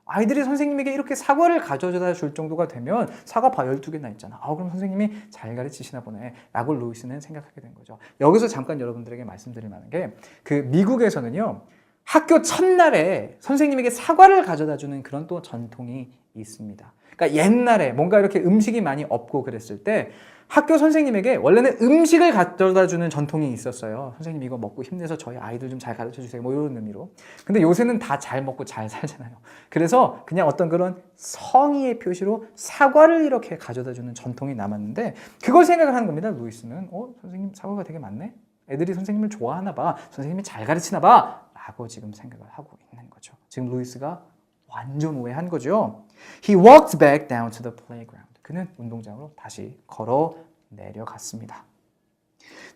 아이들이 선생님에게 이렇게 사과를 가져다 줄 정도가 되면 사과 봐 12개나 있잖아. 그럼 선생님이 잘 가르치시나 보네 라고 루이스는 생각하게 된 거죠. 여기서 잠깐 여러분들에게 말씀드릴 만한 게 그 미국에서는요 학교 첫날에 선생님에게 사과를 가져다 주는 그런 또 전통이 있습니다. 그러니까 옛날에 뭔가 이렇게 음식이 많이 없고 그랬을 때 학교 선생님에게 원래는 음식을 가져다 주는 전통이 있었어요. 선생님 이거 먹고 힘내서 저희 아이들 좀 잘 가르쳐 주세요. 뭐 이런 의미로. 근데 요새는 다 잘 먹고 잘 살잖아요. 그래서 그냥 어떤 그런 성의의 표시로 사과를 이렇게 가져다 주는 전통이 남았는데 그걸 생각을 하는 겁니다. 루이스는 선생님 사과가 되게 많네? 애들이 선생님을 좋아하나 봐. 선생님이 잘 가르치나 봐. 라고 지금 생각을 하고 있는 거죠. 지금 루이스가 완전 오해한 거죠. He walked back down to the playground. 그는 운동장으로 다시 걸어 내려갔습니다.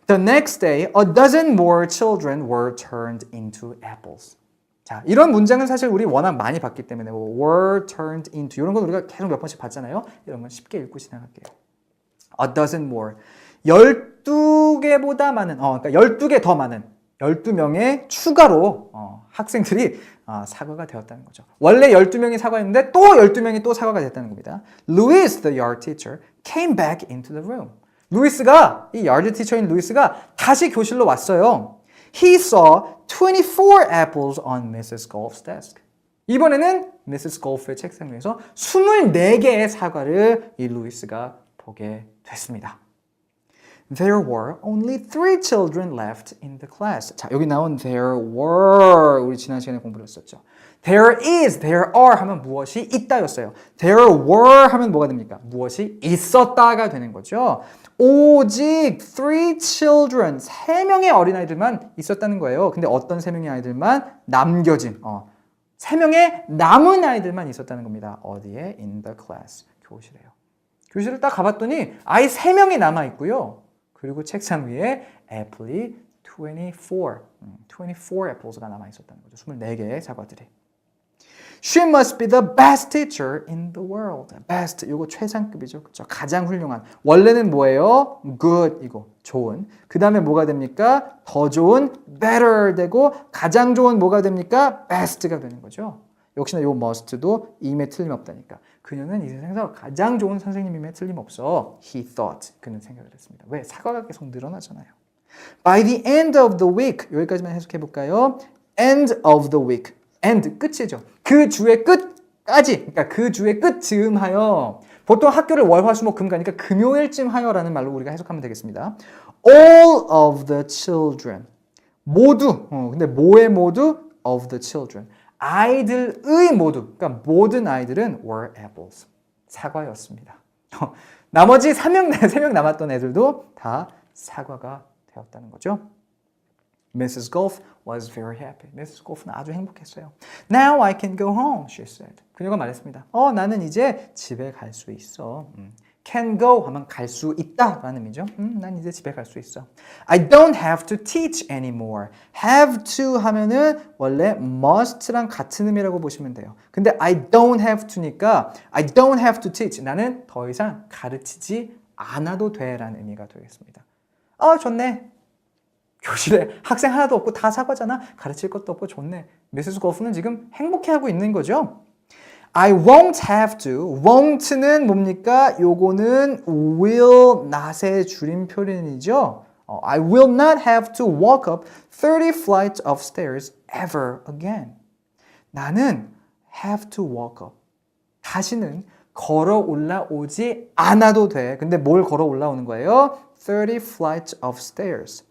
The next day, a dozen more children were turned into apples. 자, 이런 문장은 사실 우리 워낙 많이 봤기 때문에 were turned into 이런 건 우리가 계속 몇 번씩 봤잖아요. 이런 건 쉽게 읽고 지나갈게요. A dozen more. 12개보다 많은, 그러니까 12개 더 많은 12명의 추가로 학생들이 사과가 되었다는 거죠. 원래 12명이 사과했는데 또 12명이 또 사과가 됐다는 겁니다. Louis, the yard teacher, came back into the room. 루이스가, 이 yard teacher인 루이스가 다시 교실로 왔어요. He saw 24 apples on Mrs. Golf's desk. 이번에는 Mrs. Golf의 책상 위에서 24개의 사과를 이 루이스가 보게 됐습니다. There were only 3 children left in the class. 자, 여기 나온 there were 우리 지난 시간에 공부를 했었죠. There is, there are 하면 무엇이 있다였어요. There were 하면 뭐가 됩니까? 무엇이 있었다가 되는 거죠. 오직 3 children, 3명의 어린아이들만 있었다는 거예요. 근데 어떤 3명의 아이들만 남겨진, 3명의 남은 아이들만 있었다는 겁니다. 어디에? In the class. 교실에요. 교실을 딱 가봤더니 아이 3명이 남아있고요. 그리고 책상 위에 애플이 24 apples가 남아있었다는 거죠. 24개의 사과들이. She must be the best teacher in the world. best, 이거 최상급이죠. 그렇죠? 가장 훌륭한. 원래는 뭐예요? good, 이거 좋은. 그 다음에 뭐가 됩니까? 더 좋은, better 되고 가장 좋은 뭐가 됩니까? best가 되는 거죠. 역시나 요 must도 임에 틀림없다니까. 그녀는 이 세상에서 가장 좋은 선생님임에 틀림없어. He thought. 그는 생각을 했습니다. 왜? 사과가 계속 늘어나잖아요. By the end of the week. 여기까지만 해석해 볼까요? End of the week. end, 끝이죠. 그 주의 끝까지. 그러니까 그 주의 끝쯤 하여. 보통 학교를 월, 화, 수, 목, 금 가니까 금요일쯤 하여라는 말로 우리가 해석하면 되겠습니다. All of the children. 모두. 근데 뭐의 모두? Of the children. 아이들의 모두, 그러니까 모든 아이들은 were apples. 사과였습니다. 나머지 3명 남았던 애들도 다 사과가 되었다는 거죠. Mrs. Golf was very happy. Mrs. Golf는 아주 행복했어요. Now I can go home, she said. 그녀가 말했습니다. 나는 이제 집에 갈 수 있어. Can go 하면 갈 수 있다 라는 의미죠. 난 이제 집에 갈 수 있어. I don't have to teach anymore. have to 하면은 원래 must랑 같은 의미라고 보시면 돼요. 근데 I don't have to니까 I don't have to teach. 나는 더 이상 가르치지 않아도 돼 라는 의미가 되겠습니다. 좋네. 교실에 학생 하나도 없고 다 사과잖아. 가르칠 것도 없고 좋네. 미세스 골프는 지금 행복해하고 있는 거죠. I won't have to. won't는 뭡니까? 요거는 will not의 줄임 표현이죠. I will not have to walk up 30 flights of stairs ever again. 나는 have to walk up. 다시는 걸어 올라오지 않아도 돼. 근데 뭘 걸어 올라오는 거예요? 30 flights of stairs.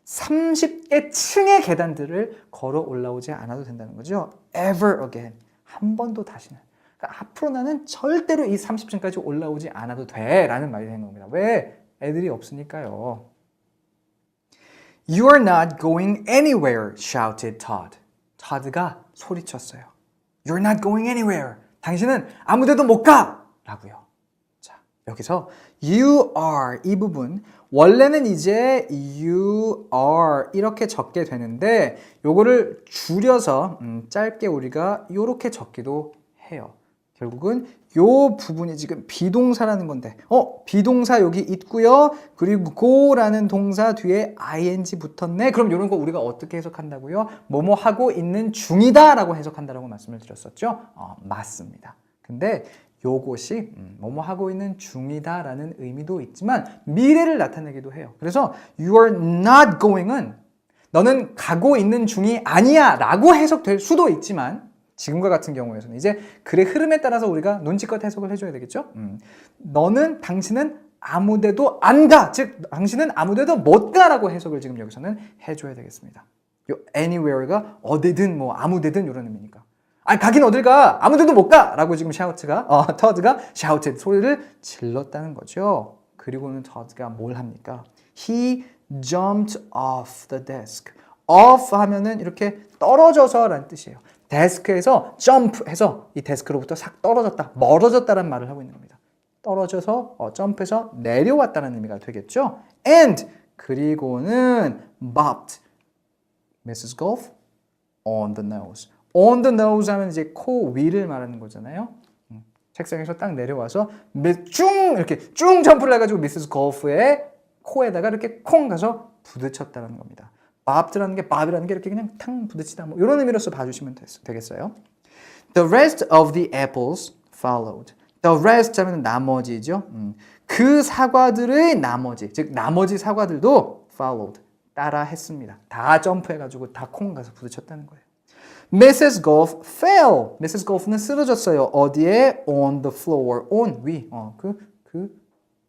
30개 층의 계단들을 걸어 올라오지 않아도 된다는 거죠. Ever again. 한 번도 다시는. 그러니까 앞으로 나는 절대로 이 30층까지 올라오지 않아도 돼 라는 말이 되는 겁니다. 왜? 애들이 없으니까요. You are not going anywhere, shouted Todd. Todd가 소리쳤어요. You're not going anywhere. 당신은 아무 데도 못 가! 라고요. 자, 여기서 you are 이 부분 원래는 이제 you are 이렇게 적게 되는데 요거를 줄여서 짧게 우리가 이렇게 적기도 해요. 결국은 요 부분이 지금 비동사라는 건데 비동사 여기 있고요. 그리고 go라는 동사 뒤에 ing 붙었네. 그럼 이런 거 우리가 어떻게 해석한다고요? 뭐뭐 하고 있는 중이다 라고 해석한다라고 말씀을 드렸었죠. 맞습니다. 근데 요것이 뭐뭐 하고 있는 중이다 라는 의미도 있지만 미래를 나타내기도 해요. 그래서 you are not going은 너는 가고 있는 중이 아니야 라고 해석될 수도 있지만 지금과 같은 경우에서는 이제 글의 흐름에 따라서 우리가 눈치껏 해석을 해줘야 되겠죠. 당신은 아무데도 안 가. 즉 당신은 아무데도 못 가라고 해석을 지금 여기서는 해줘야 되겠습니다. 요 anywhere가 어디든 뭐 아무데든 이런 의미니까. 가긴 어딜 가? 아무데도 못 가! 라고 지금 터드가 shouted 소리를 질렀다는 거죠. 그리고는 터드가 뭘 합니까? He jumped off the desk. off 하면은 이렇게 떨어져서 라는 뜻이에요. 데스크에서 점프해서 이 데스크로부터 싹 떨어졌다, 멀어졌다라는 말을 하고 있는 겁니다. 떨어져서 점프해서 내려왔다는 의미가 되겠죠. And 그리고는 bopped Mrs. Golf on the nose. on the nose 하면 이제 코 위를 말하는 거잖아요. 책상에서 딱 내려와서 이렇게 쭉 점프를 해가지고 미세스 골프의 코에다가 이렇게 콩 가서 부딪혔다는 겁니다. 밥이라는 게 이렇게 그냥 탕 부딪히다 뭐 이런 의미로서 봐주시면 되겠어요. The rest of the apples followed. The rest 하면 나머지죠. 그 사과들의 나머지, 즉 나머지 사과들도 followed, 따라 했습니다. 다 점프해가지고 다 콩 가서 부딪혔다는 거예요. Mrs. Golf fell. Mrs. Golf는 쓰러졌어요. 어디에? On the floor. on 위. 그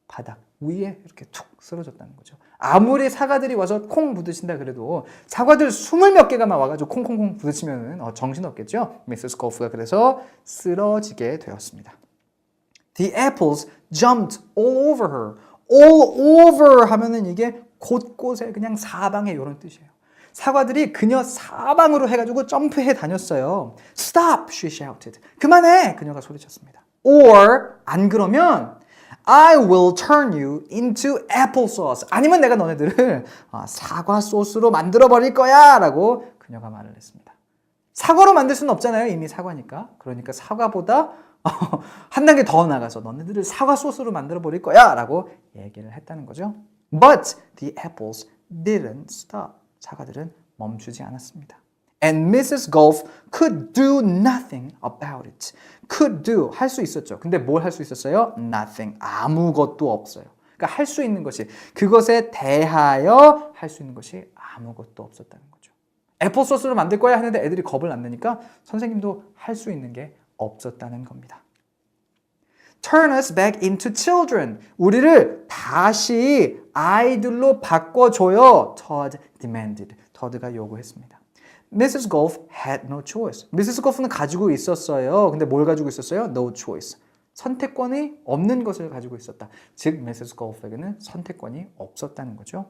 바닥 위에 이렇게 툭 쓰러졌다는 거죠. 아무리 사과들이 와서 콩 부딪힌다 그래도 사과들 20몇 개가 막 와가지고 콩콩콩 부딪히면 정신없겠죠. Mrs. Golf가 그래서 쓰러지게 되었습니다. The apples jumped all over her. all over 하면은 이게 곳곳에 그냥 사방에 이런 뜻이에요. 사과들이 그녀 사방으로 해가지고 점프해 다녔어요. Stop, she shouted. 그만해, 그녀가 소리쳤습니다. Or 안 그러면 I will turn you into applesauce. 아니면 내가 너네들을 사과 소스로 만들어 버릴 거야 라고 그녀가 말을 했습니다. 사과로 만들 수는 없잖아요. 이미 사과니까. 그러니까 사과보다 한 단계 더 나가서 너네들을 사과 소스로 만들어 버릴 거야 라고 얘기를 했다는 거죠. But the apples didn't stop. 사과들은 멈추지 않았습니다. And Mrs. Golf could do nothing about it. could do, 할 수 있었죠. 근데 뭘 할 수 있었어요? nothing, 아무것도 없어요. 그러니까 할 수 있는 것이, 그것에 대하여 할 수 있는 것이 아무것도 없었다는 거죠. 애플 소스로 만들 거야 하는데 애들이 겁을 안 내니까 선생님도 할 수 있는 게 없었다는 겁니다. Turn us back into children. 우리를 다시 아이들로 바꿔줘요. Todd demanded. 터드가 요구했습니다. Mrs. Golf had no choice. Mrs. Golf는 가지고 있었어요. 근데 뭘 가지고 있었어요? No choice. 선택권이 없는 것을 가지고 있었다. 즉, Mrs. Golf에게는 선택권이 없었다는 거죠.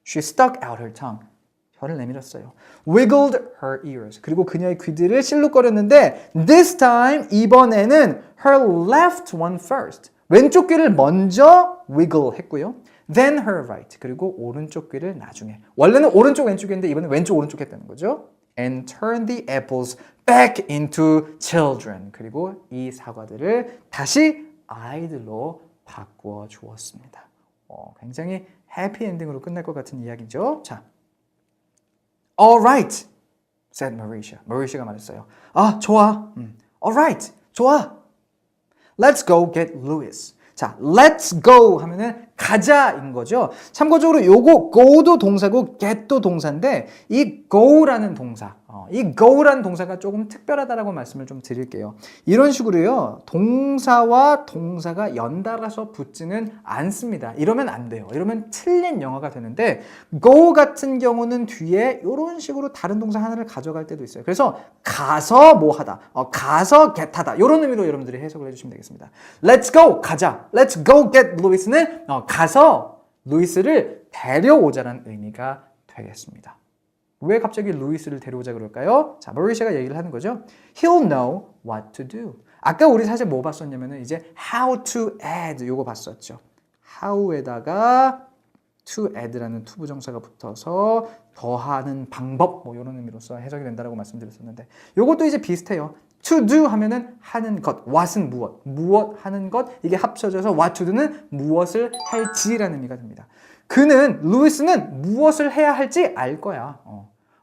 She stuck out her tongue. 혀를 내밀었어요. Wiggled her ears. 그리고 그녀의 귀들을 실룩거렸는데 this time, 이번에는 her left one first. 왼쪽 귀를 먼저 wiggle 했고요. Then her right. 그리고 오른쪽 귀를 나중에. 원래는 오른쪽 왼쪽이었는데 이번엔 왼쪽 오른쪽 했다는 거죠. And turned the apples back into children. 그리고 이 사과들을 다시 아이들로 바꾸어 주었습니다. 굉장히 해피엔딩으로 끝날 것 같은 이야기죠. 자, All right, said Mauricia. Mauricia가 말했어요. 아, 좋아. All right, 좋아. Let's go get Louis. 자, let's go 하면은 가자인 거죠. 참고적으로 요거 go도 동사고 get도 동사인데 이 go라는 동사, 이 go라는 동사가 조금 특별하다라고 말씀을 좀 드릴게요. 이런 식으로요. 동사와 동사가 연달아서 붙지는 않습니다. 이러면 안 돼요. 이러면 틀린 영어가 되는데 go 같은 경우는 뒤에 이런 식으로 다른 동사 하나를 가져갈 때도 있어요. 그래서 가서 뭐 하다, 가서 get 하다 이런 의미로 여러분들이 해석을 해주시면 되겠습니다. Let's go, 가자. Let's go get Louis는 가서 루이스를 데려오자라는 의미가 되겠습니다. 왜 갑자기 루이스를 데려오자 그럴까요? 자, 머리샤가 얘기를 하는 거죠. He'll know what to do. 아까 우리 사실 뭐 봤었냐면은 이제 how to add 요거 봤었죠. how에다가 to add라는 투부정사가 붙어서 더하는 방법 뭐 이런 의미로서 해석이 된다라고 말씀드렸었는데 요것도 이제 비슷해요. to do 하면은 하는 것, what은 무엇, 무엇 하는 것 이게 합쳐져서 what to do는 무엇을 할지라는 의미가 됩니다. 루이스는 무엇을 해야 할지 알 거야.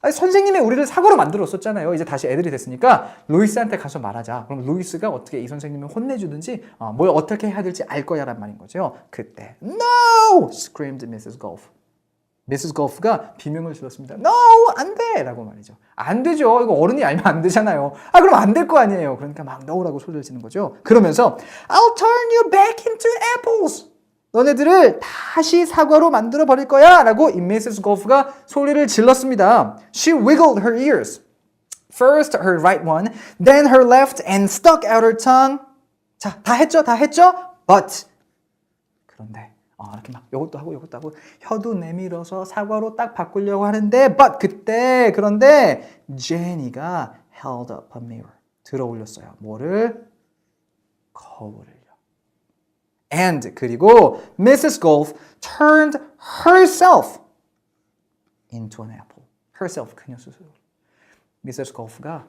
아니, 선생님이 우리를 사고로 만들었었잖아요. 이제 다시 애들이 됐으니까 루이스한테 가서 말하자. 그럼 루이스가 어떻게 이 선생님을 혼내주든지 뭘 어떻게 해야 될지 알 거야 라는 말인 거죠. 그때 No! screamed Mrs. Golf. Mrs. Golf가 비명을 질렀습니다. No! 안 돼! 라고 말이죠. 안 되죠. 이거 어른이 알면 안 되잖아요. 그럼 안 될 거 아니에요. 그러니까 막 No! 라고 소리를 지는 거죠. 그러면서 I'll turn you back into apples. 너네들을 다시 사과로 만들어 버릴 거야 라고 이 Mrs. Golf가 소리를 질렀습니다. She wiggled her ears. First her right one, then her left and stuck out her tongue. 자, 다 했죠? But 그런데 이렇게 막 요것도 하고 혀도 내밀어서 사과로 딱 바꾸려고 하는데 그런데 제니가 held up a mirror. 들어 올렸어요. 뭐를? 거울을. And 그리고 Mrs. Golf turned herself into an apple. herself 그녀 스스로. Mrs. Golf가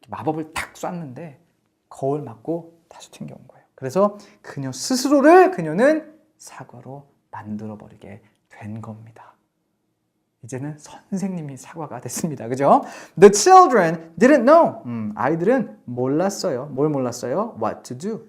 마법을 탁 쐈는데 거울 맞고 다시 튕겨온 거예요. 그래서 그녀 스스로를 그녀는 사과로 만들어버리게 된 겁니다. 이제는 선생님이 사과가 됐습니다. 그죠? The children didn't know. 아이들은 몰랐어요. 뭘 몰랐어요? What to do.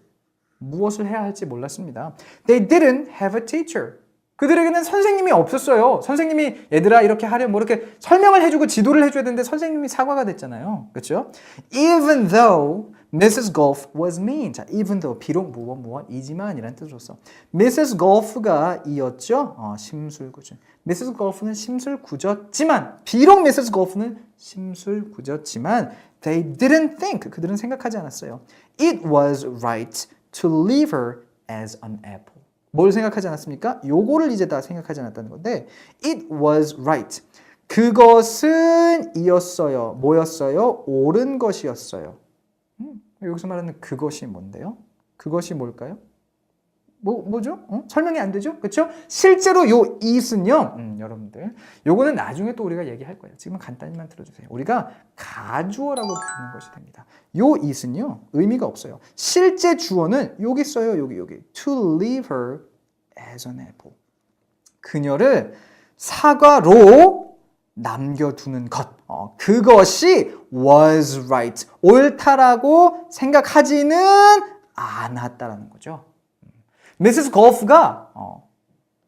무엇을 해야 할지 몰랐습니다. They didn't have a teacher. 그들에게는 선생님이 없었어요. 선생님이 얘들아 이렇게 하려면 뭐 이렇게 설명을 해주고 지도를 해줘야 되는데 선생님이 사과가 됐잖아요. 그렇죠? Even though Mrs. Golf was mean. 자, even though 비록 무엇이지만 이란 뜻으로서 Mrs. Golf가 이었죠. 심술궂은. Mrs. Golf는 심술궂었지만 비록 Mrs. Golf는 심술궂었지만 they didn't think. 그들은 생각하지 않았어요. It was right to leave her as an apple. 뭘 생각하지 않았습니까? 요거를 이제 다 생각하지 않았다는 건데 It was right. 그것은 이었어요. 뭐였어요? 옳은 것이었어요. 여기서 말하는 그것이 뭔데요? 그것이 뭘까요? 뭐죠? 설명이 안 되죠? 그렇죠? 실제로 요 it은요, 여러분들, 요거는 나중에 또 우리가 얘기할 거예요. 지금은 간단히만 들어주세요. 우리가 가주어라고 부르는 것이 됩니다. 요 it은요, 의미가 없어요. 실제 주어는 여기 있어요. 여기. To leave her as an apple. 그녀를 사과로 남겨두는 것. 그것이 was right. 옳다라고 생각하지는 않았다라는 거죠. Mrs. Golf가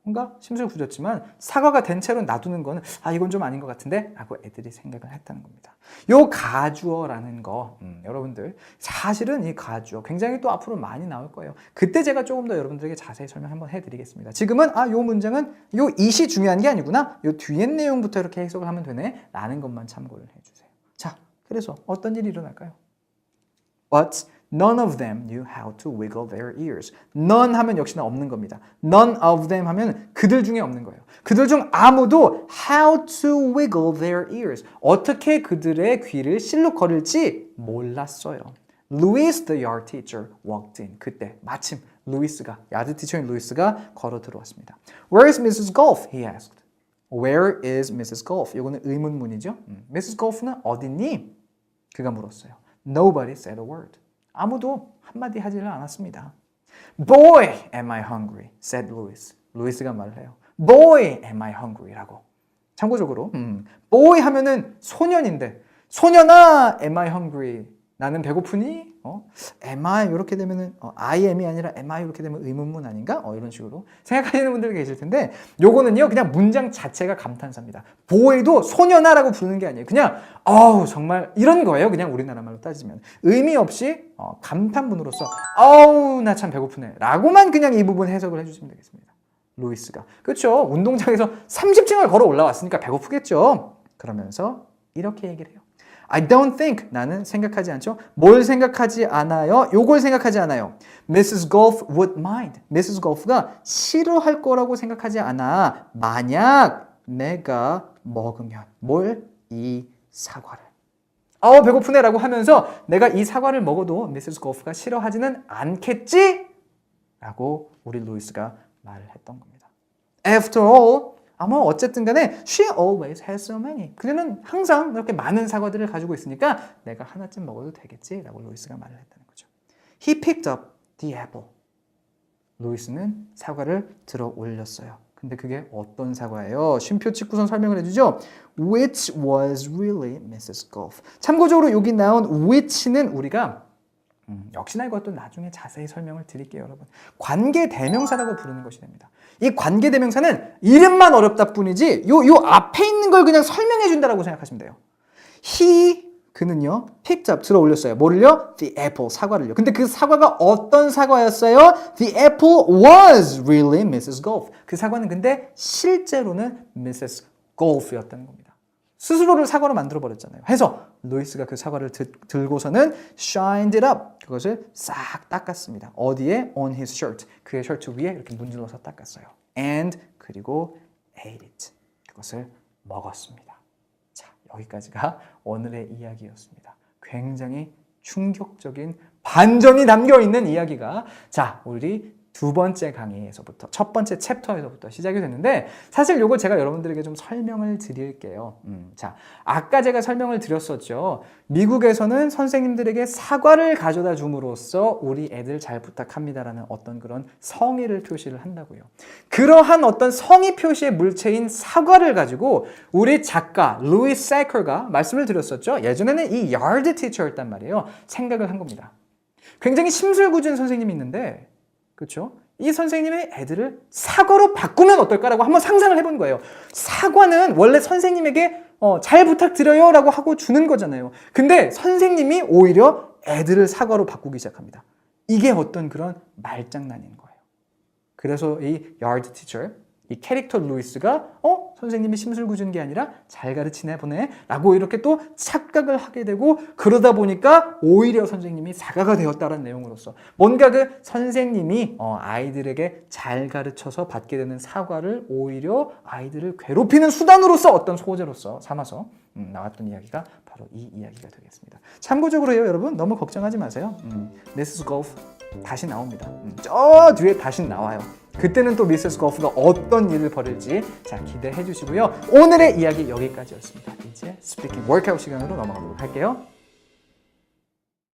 뭔가 심술궂었지만 사과가 된 채로 놔두는 거는 이건 좀 아닌 것 같은데 라고 애들이 생각을 했다는 겁니다. 요 가주어라는 거 여러분들 사실은 이 가주어 굉장히 또 앞으로 많이 나올 거예요. 그때 제가 조금 더 여러분들에게 자세히 설명 한번 해드리겠습니다. 지금은 요 문장은 요 it이 중요한 게 아니구나. 요 뒤에 내용부터 이렇게 해석을 하면 되네 라는 것만 참고를 해주세요. 자, 그래서 어떤 일이 일어날까요? But none of them knew how to wiggle their ears. None 하면 역시나 없는 겁니다. None of them 하면 그들 중에 없는 거예요. 그들 중 아무도 how to wiggle their ears. 어떻게 그들의 귀를 실룩거릴지 몰랐어요. Louis, the yard teacher, walked in. 그때 마침 루이스가, 야드 티처인 루이스가 걸어 들어왔습니다. Where is Mrs. Golf? He asked. Where is Mrs. Golf? 이거는 의문문이죠. Mrs. Golf는 어딨니? 그가 물었어요. Nobody said a word. 아무도 한마디 하지를 않았습니다. Boy, am I hungry, said Louis. 루이스가 말을 해요. Boy, am I hungry라고. 참고적으로 boy 하면은 소년인데 소년아, am I hungry? 나는 배고프니? am I 이렇게 되면은 I am이 아니라 am I 이렇게 되면 의문문 아닌가? 이런 식으로 생각하시는 분들 계실 텐데 요거는요 그냥 문장 자체가 감탄사입니다. 보이도 소년아라고 부르는 게 아니에요. 그냥 정말 이런 거예요. 그냥 우리나라 말로 따지면 의미 없이 감탄문으로서 나 참 배고프네 라고만 그냥 이 부분 해석을 해주시면 되겠습니다. 루이스가 그렇죠. 운동장에서 30층을 걸어 올라왔으니까 배고프겠죠. 그러면서 이렇게 얘기를 해요. I don't think, 나는 생각하지 않죠. 뭘 생각하지 않아요? 요걸 생각하지 않아요. Mrs. Golf would mind. Mrs. Golf가 싫어할 거라고 생각하지 않아. 만약 내가 먹으면 뭘? 이 사과를. 배고프네 라고 하면서 내가 이 사과를 먹어도 Mrs. Golf가 싫어하지는 않겠지? 라고 우리 루이스가 말을 했던 겁니다. After all, 어쨌든 간에 she always has so many. 그녀는 항상 이렇게 많은 사과들을 가지고 있으니까 내가 하나쯤 먹어도 되겠지 라고 루이스가 말을 했다는 거죠. He picked up the apple. 루이스는 사과를 들어 올렸어요. 근데 그게 어떤 사과예요? 쉼표 찍고선 설명을 해주죠. Which was really Mrs. Golf. 참고적으로 여기 나온 which는 우리가 역시나 이것도 나중에 자세히 설명을 드릴게요, 여러분. 관계대명사라고 부르는 것이 됩니다. 이 관계대명사는 이름만 어렵다 뿐이지 요 앞에 있는 걸 그냥 설명해 준다라고 생각하시면 돼요. 그는요 picked up 들어 올렸어요. 뭐를요? The apple 사과를요. 근데 그 사과가 어떤 사과였어요? The apple was really Mrs. Golf. 그 사과는 근데 실제로는 Mrs. Golf였다는 겁니다. 스스로를 사과로 만들어버렸잖아요. 해서 루이스가 그 사과를 들고서는 shined it up. 그것을 싹 닦았습니다. 어디에? On his shirt. 그의 셔츠 위에 이렇게 문질러서 닦았어요. And 그리고 ate it. 그것을 먹었습니다. 자, 여기까지가 오늘의 이야기였습니다. 굉장히 충격적인 반전이 담겨있는 이야기가 우리 두 번째 강의에서부터 첫 번째 챕터에서부터 시작이 됐는데 사실 이걸 제가 여러분들에게 좀 설명을 드릴게요. 아까 제가 설명을 드렸었죠. 미국에서는 선생님들에게 사과를 가져다 줌으로써 우리 애들 잘 부탁합니다라는 어떤 그런 성의를 표시를 한다고요. 그러한 어떤 성의 표시의 물체인 사과를 가지고 우리 작가 루이스 세커가 말씀을 드렸었죠. 예전에는 이 yard teacher였단 말이에요. 생각을 한 겁니다. 굉장히 심술궂은 선생님이 있는데 그렇죠? 이 선생님의 애들을 사과로 바꾸면 어떨까라고 한번 상상을 해본 거예요. 사과는 원래 선생님에게 잘 부탁드려요 라고 하고 주는 거잖아요. 근데 선생님이 오히려 애들을 사과로 바꾸기 시작합니다. 이게 어떤 그런 말장난인 거예요. 그래서 이 yard teacher, 이 캐릭터 루이스가 선생님이 심술궂은 게 아니라 잘 가르치네 보네 라고 이렇게 또 착각을 하게 되고 그러다 보니까 오히려 선생님이 사과가 되었다는 내용으로서 뭔가 그 선생님이 아이들에게 잘 가르쳐서 받게 되는 사과를 오히려 아이들을 괴롭히는 수단으로서 어떤 소재로서 삼아서 나왔던 이야기가 바로 이 이야기가 되겠습니다. 참고적으로요 여러분 너무 걱정하지 마세요. Mrs. Golf 다시 나옵니다. 저 뒤에 다시 나와요. 그때는 또 미세스 골프가 어떤 일을 벌일지 기대해 주시고요. 오늘의 이야기 여기까지였습니다. 이제 스피킹 워크아웃 시간으로 넘어가도록 할게요.